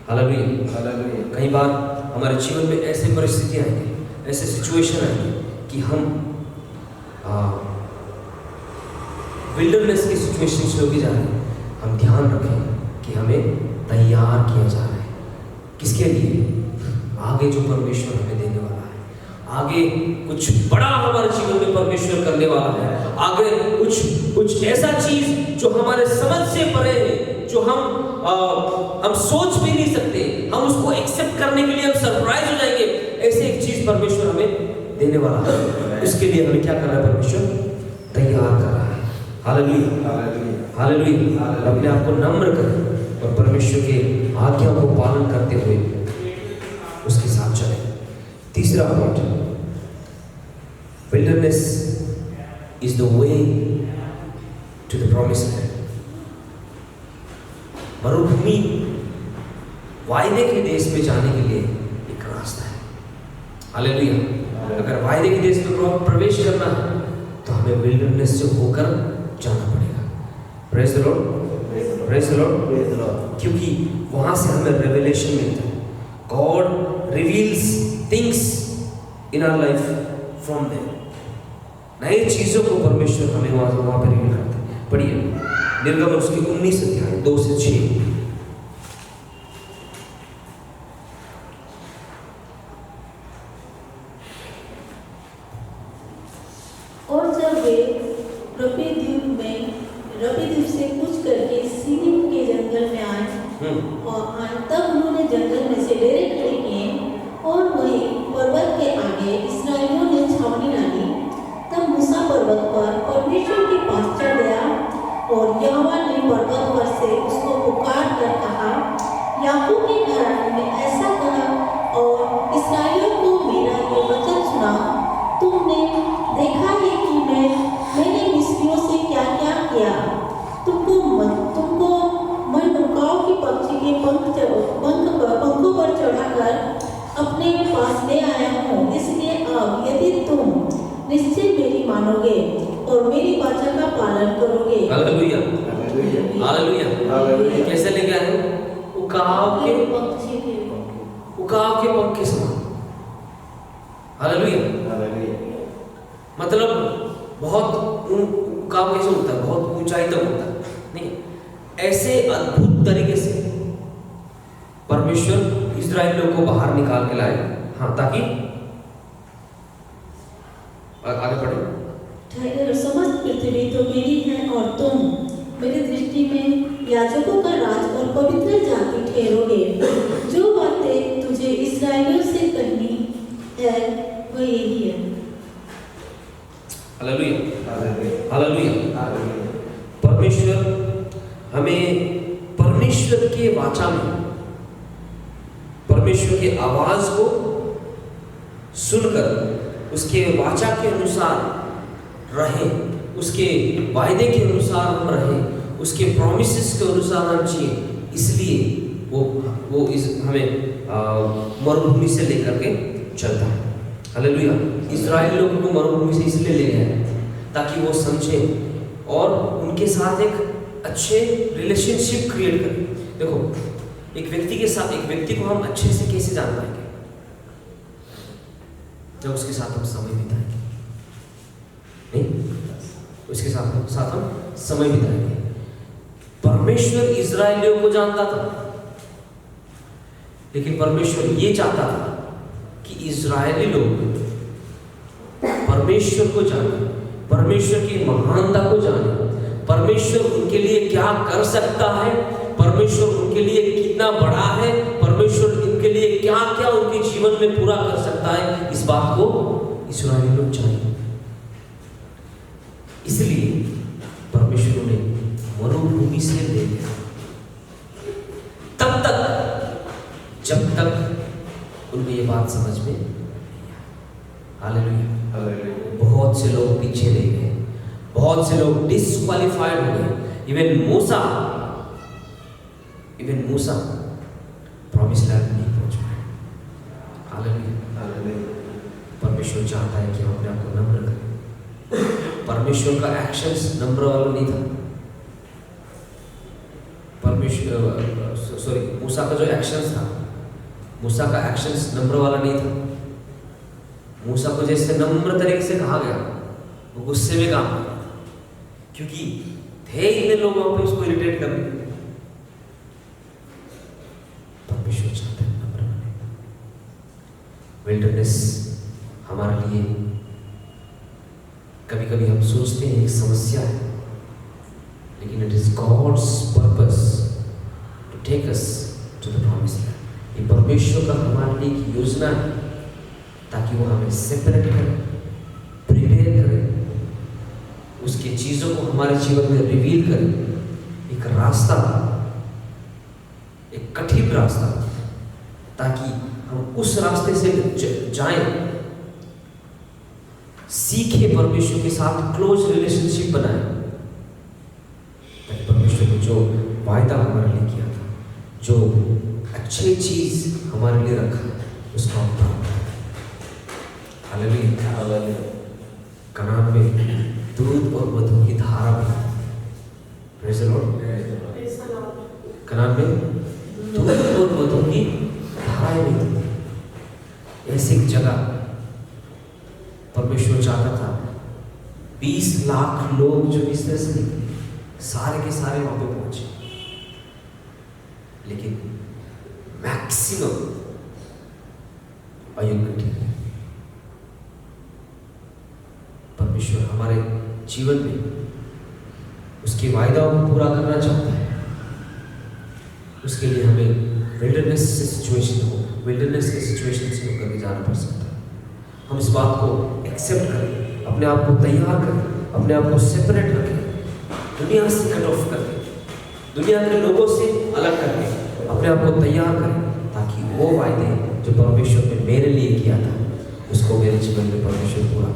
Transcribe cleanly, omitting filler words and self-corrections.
Hallelujah, hallelujah. कई बार हमारे जीवन में ऐसे परिस्थितियाँ आएंगी, ऐसे सिचुएशन आएंगे कि हम विल्डरनेस की सिचुएशन में भी जा रहे हैं। हम ध्यान रखें कि हमें तैयार किया जा रहा है किसके लिए? आगे जो परमेश्वर हमें देने वाला है, आगे कुछ बड़ा हमारे जीवन में परमेश्वर करने वाला है, आगे कुछ ऐसा चीज जो हमारे समझ से परे है, जो हम सोच भी नहीं सकते, हम उसको एक्सेप्ट करने के लिए हम सरप्राइज हो जाएंगे। ऐसे एक चीज परमेश्वर हमें देने वाला है, उसके लिए हमें क्या कर रहा है? परमेश्वर तैयार कर रहा है। Hallelujah, hallelujah, hallelujah. अपने आप को नम्र करें और परमेश्वर के आज्ञा को पालन करते हुए उसके साथ चले। तीसरा point, wilderness is the way to the promised land. मरुभूमि वायदे के देश में जाने के लिए एक रास्ता है। हालेलुया। अगर वायदे के देश में प्रवेश करना है तो हमें विल्डरनेस से होकर जाना पड़ेगा। Praise the lord, praise the lord, praise the lord. क्योंकि वहां से हमें रेवलेशन मिलता है। God reveals things in our life from there. नई चीजों को परमेश्वर हमें वहां पर रिवील करते हैं। पढ़िए निर्गमन उसके 19 अध्याय 2 से 6। और जब वे रपीदीप से कूच करके सीनीम के जंगल में आए और तब उन्होंने जंगल में से डेरे खड़े किए और वहीं पर्वत के आगे इस्राएलियों ने छावनी डाली। तब मूसा पर्वत पर परमेश्वर के पास चढ़ गया और यहोवा ने पर्वत पर से उसको पुकार कर कहा, याकूब के घराने में ऐसा कहा और इस्राएलियों को मेरा ये वचन सुना, तुमने देखा है कि मैंने मिस्रियों से क्या क्या किया। तुमको मनमुकाओं की पक्षी के पंखों पर चढ़ाकर अपने पास ले आया हूँ। इसलिए अब यदि तुम निश्चय मेरी मानोगे और मेरी वाचा का पालन करोगे। Hallelujah, hallelujah, hallelujah. हालेलुया। कैसे ले गया है? उकाब के पक्षी के पंख के समान। हालेलुया। हालेलुया। मतलब बहुत उकाब कैसे होता है? बहुत ऊंचाई तक होता है नहीं, ऐसे अद्भुत तरीके से परमेश्वर इस्राएलियों को बाहर निकाल के लाए। हाँ, ताकि आगे बढ़े। समस्त पृथ्वी तो मेरी है और तुम मेरी दृष्टि में याजकों का राज और पवित्र जाति ठहरोगे। जो बातें तुझे इस्राएलियों से कहनी है वो यही है। Hallelujah, hallelujah, hallelujah. हालेलुया। परमेश्वर हमें परमेश्वर के वाचा में, परमेश्वर की आवाज को सुनकर उसके वाचा के अनुसार रहें, उसके वायदे के अनुसार हम रहें, उसके प्रॉमिसेस के अनुसार हम जिए। इसलिए वो हमें मरुभूमि से लेकर के चलता है। हालेलुया। इस्राएल लोगों को मरुभूमि से इसलिए ले गया ताकि वो समझें और उनके साथ एक अच्छे रिलेशनशिप क्रिएट करें। देखो, एक व्यक्ति को हम अच्छे से कैसे जान पाएंगे? जब उसके साथ हम समय बिताएंगे, नहीं? उसके साथ हम समय बिताएंगे। परमेश्वर इस्राएलियों को जानता था, लेकिन परमेश्वर ये चाहता था कि इस्राएली लोग परमेश्वर को जाने, परमेश्वर की महानता को जाने, परमेश्वर उनके लिए क्या कर सकता है, परमेश्वर उनके लिए कितना बड़ा है, परमेश्वर उनके लिए क्या क्या उनके जीवन में पूरा कर सकता है। इस बात को इस्राएली लोग जाने। इसलिए परमेश्वर ने मरुभूमि से ले लिया, तब तक जब तक उनको ये बात समझ में नहीं आई। Hallelujah, hallelujah. बहुत से लोग पीछे रह गए, बहुत से लोग डिस्क्वालिफाइड हो गए। इवन मूसा प्रॉमिस लैंड नहीं पहुंच पाए। Hallelujah, hallelujah. परमेश्वर चाहता है कि हम अपने आप को नम्र करें। परमेश्वर का एक्शंस नम्र वाला नहीं था। मूसा का जो एक्शन था, मूसा का एक्शंस नम्र वाला नहीं था। मूसा को जैसे नम्र तरीके से कहा गया, वो गुस्से में काम कर रहा था, क्योंकि थे इतने लोग वहां पे उसको इरिटेट कर रहे। परमेश्वर चाहते हैं नम्र बने। विल्डरनेस हमारे लिए कभी कभी हम सोचते हैं एक समस्या है, लेकिन it is God's purpose to take us to the promised land. ये परमेश्वर का हमारे लिए एक योजना है, ताकि वो हमें सेपरेट करे, प्रिपेयर करे, उसकी चीजों को हमारे जीवन में रिवील करे। एक रास्ता, एक कठिन रास्ता, ताकि हम उस रास्ते से जाएं, सीखे परमेश्वर के साथ क्लोज रिलेशनशिप बनाए, ताकि परमेश्वर ने जो वायदा हमारे लिए किया था, जो अच्छी चीज हमारे लिए रखा, उसको हम प्राप्त करें। हालेलुया। कनान में दूध और मधु की धारा बही। Praise the Lord. कनान में दूध और मधु की धाराएं बही। ऐसी एक जगह परमेश्वर चाहता था 20 लाख लोग जो इस तरह से सारे के सारे वहां पे पहुंचे, लेकिन मैक्सिमम अयोग्य थे। परमेश्वर हमारे जीवन में उसके वायदाओं को पूरा करना चाहता है। उसके लिए हमें विल्डरनेस से सिचुएशन के सिचुएशन से होकर के जाना पड़ सकता है। हम इस बात को एक्सेप्ट करें, अपने आप को तैयार करें, अपने आप को सेपरेट रखें, दुनिया से कट ऑफ करके, दुनिया के लोगों से अलग करके अपने आप को तैयार करें, ताकि वो वायदे जो परमेश्वर ने मेरे लिए किया था, उसको मेरे जीवन में परमेश्वर पूरा